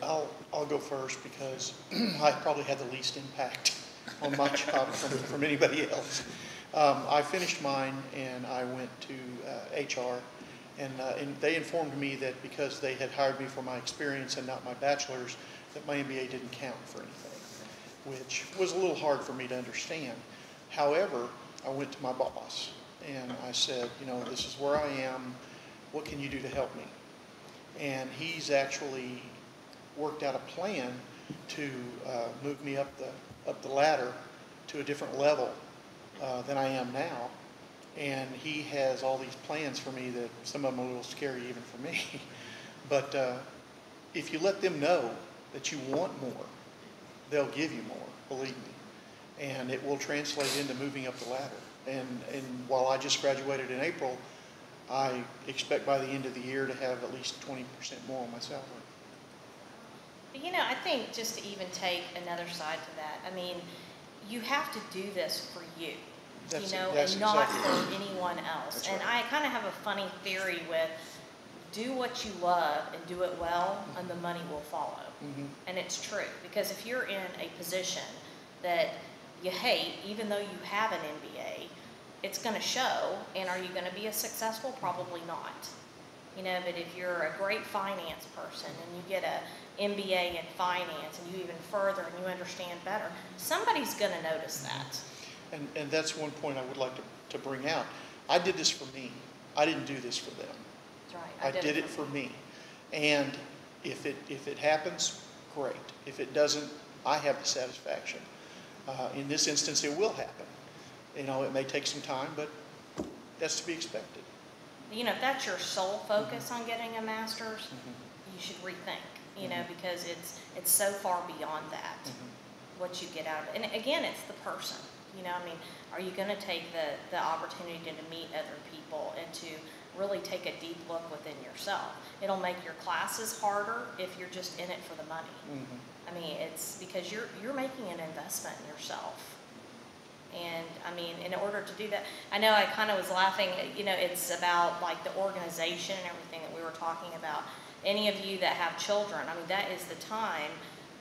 I'll go first because I probably had the least impact on my job from anybody else. I finished mine and I went to HR, and they informed me that because they had hired me for my experience and not my bachelor's, that my MBA didn't count for anything, which was a little hard for me to understand. However, I went to my boss and I said, this is where I am. What can you do to help me? And he's actually worked out a plan to move me up the ladder to a different level than I am now. And he has all these plans for me that some of them are a little scary even for me. But if you let them know that you want more, they'll give you more, believe me. And it will translate into moving up the ladder. And while I just graduated in April, I expect by the end of the year to have at least 20% more on my salary. I think just to even take another side to that, you have to do this for you, and not for anyone else. That's and right. I kind of have a funny theory with do what you love and do it well, and the money will follow. Mm-hmm. And it's true, because if you're in a position that you hate, even though you have an MBA, it's going to show. And are you going to be as successful? Probably not. But if you're a great finance person and you get an MBA in finance and you even further and you understand better, somebody's going to notice that. And that's one point I would like to bring out. I did this for me. I didn't do this for them. That's right. I did it for me. And if it happens, great. If it doesn't, I have the satisfaction. In this instance, it will happen. It may take some time, but that's to be expected. If that's your sole focus on getting a master's, you should rethink, because it's so far beyond that, what you get out of it. And again, it's the person, are you going to take the opportunity to meet other people and to really take a deep look within yourself? It'll make your classes harder if you're just in it for the money. It's because you're making an investment in yourself. And in order to do that, I know I kind of was laughing, it's about like the organization and everything that we were talking about. Any of you that have children, that is the time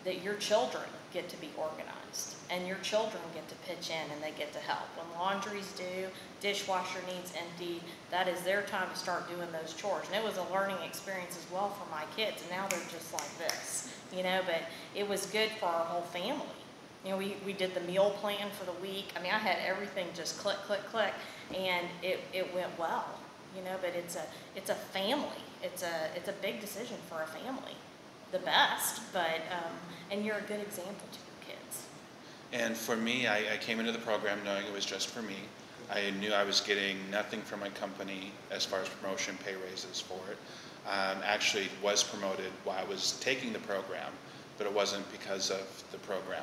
that your children get to be organized and your children get to pitch in and they get to help. When laundry's due, dishwasher needs emptied, that is their time to start doing those chores. And it was a learning experience as well for my kids, and now they're just like this, but it was good for our whole family. We did the meal plan for the week. I had everything just click, click, click, and it went well. But it's a family. It's a big decision for a family. The best, but and you're a good example to your kids. And for me, I came into the program knowing it was just for me. I knew I was getting nothing from my company as far as promotion, pay raises for it. Actually was promoted while I was taking the program, but it wasn't because of the program.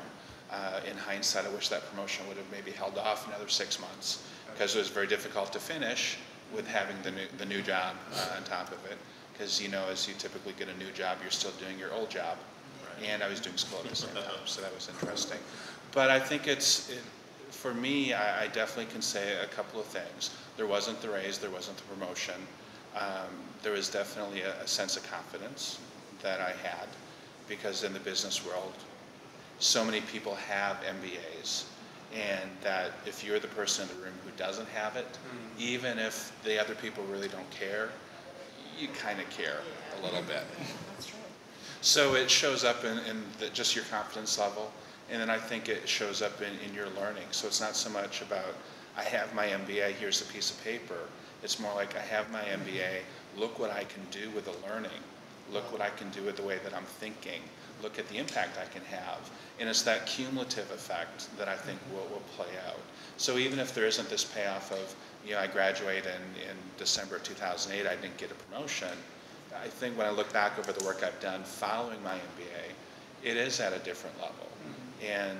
In hindsight, I wish that promotion would have maybe held off another 6 months, because it was very difficult to finish with having the new job on top of it. Because as you typically get a new job, you're still doing your old job, and I was doing school at the same time, so that was interesting. But I think for me, I definitely can say a couple of things. There wasn't the raise, there wasn't the promotion. There was definitely a sense of confidence that I had, because in the business world, so many people have MBAs, and that if you're the person in the room who doesn't have it, even if the other people really don't care, you kind of care a little bit. That's true. So it shows up in just your confidence level, and then I think it shows up in your learning. So it's not so much about, I have my MBA, here's a piece of paper. It's more like, I have my MBA, look what I can do with the learning. Look what I can do with the way that I'm thinking. Look at the impact I can have. And it's that cumulative effect that I think will play out. So even if there isn't this payoff of, I graduated in December of 2008, I didn't get a promotion. I think when I look back over the work I've done following my MBA, it is at a different level. And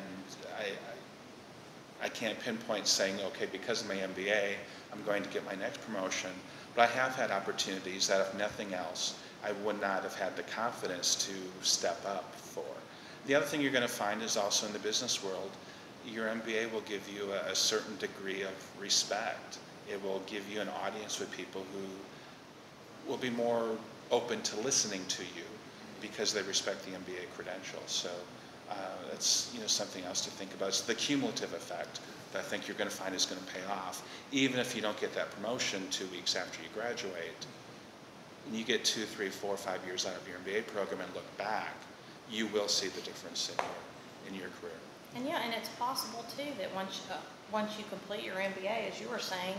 I can't pinpoint saying, okay, because of my MBA, I'm going to get my next promotion. But I have had opportunities that, if nothing else, I would not have had the confidence to step up for. The other thing you're going to find is also in the business world, your MBA will give you a certain degree of respect. It will give you an audience with people who will be more open to listening to you, because they respect the MBA credentials. So that's something else to think about. It's the cumulative effect that I think you're going to find is going to pay off. Even if you don't get that promotion 2 weeks after you graduate, and you get 2, 3, 4, 5 years out of your MBA program and look back, you will see the difference in your career. And yeah, and it's possible too that once you complete your MBA, as you were saying,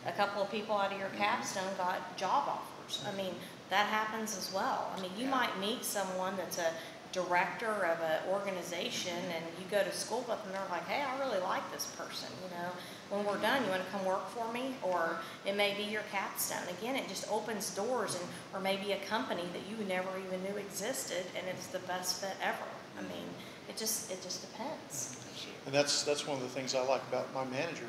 a couple of people out of your capstone got job offers. I mean, that happens as well. I mean, you might meet someone that's a director of an organization and you go to school with them and they're like, hey, I really like this person, when we're done, you want to come work for me? Or it may be your capstone. Again, it just opens doors, or maybe a company that you never even knew existed, and it's the best fit ever. I mean, it just depends. And that's one of the things I like about my manager,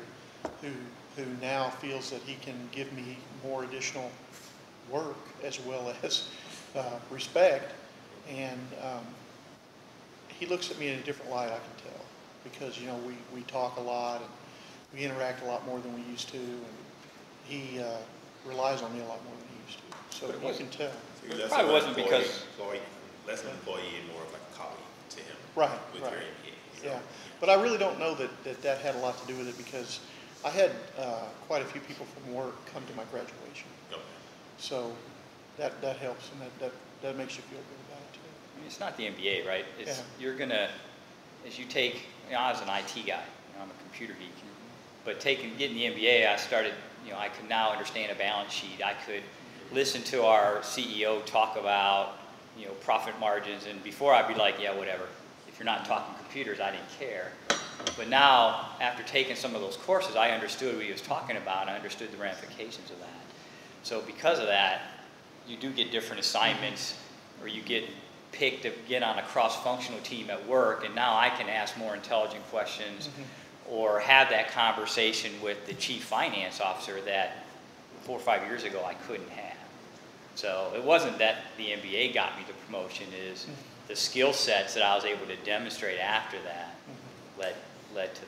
who now feels that he can give me more additional work as well as respect. And he looks at me in a different light, I can tell, because we talk a lot and we interact a lot more than we used to, and he relies on me a lot more than he used to. So you can tell. So it probably wasn't because less an employee and more of like a colleague to him. Right. With right. your MBA. Yeah, but I really don't know that had a lot to do with it, because I had quite a few people from work come to my graduation. Okay. So that helps, and that makes you feel good about it too. I mean, it's not the MBA, right? It's Yeah. as you take, I was an IT guy, I'm a computer geek, but getting the MBA, I started, I could now understand a balance sheet. I could listen to our CEO talk about, profit margins, and before I'd be like, yeah, whatever. If you're not talking computers, I didn't care. But now, after taking some of those courses, I understood what he was talking about, and I understood the ramifications of that. So because of that, you do get different assignments, or you get picked to get on a cross-functional team at work, and now I can ask more intelligent questions or have that conversation with the chief finance officer that 4 or 5 years ago I couldn't have. So it wasn't that the MBA got me the promotion, is the skill sets that I was able to demonstrate after that led to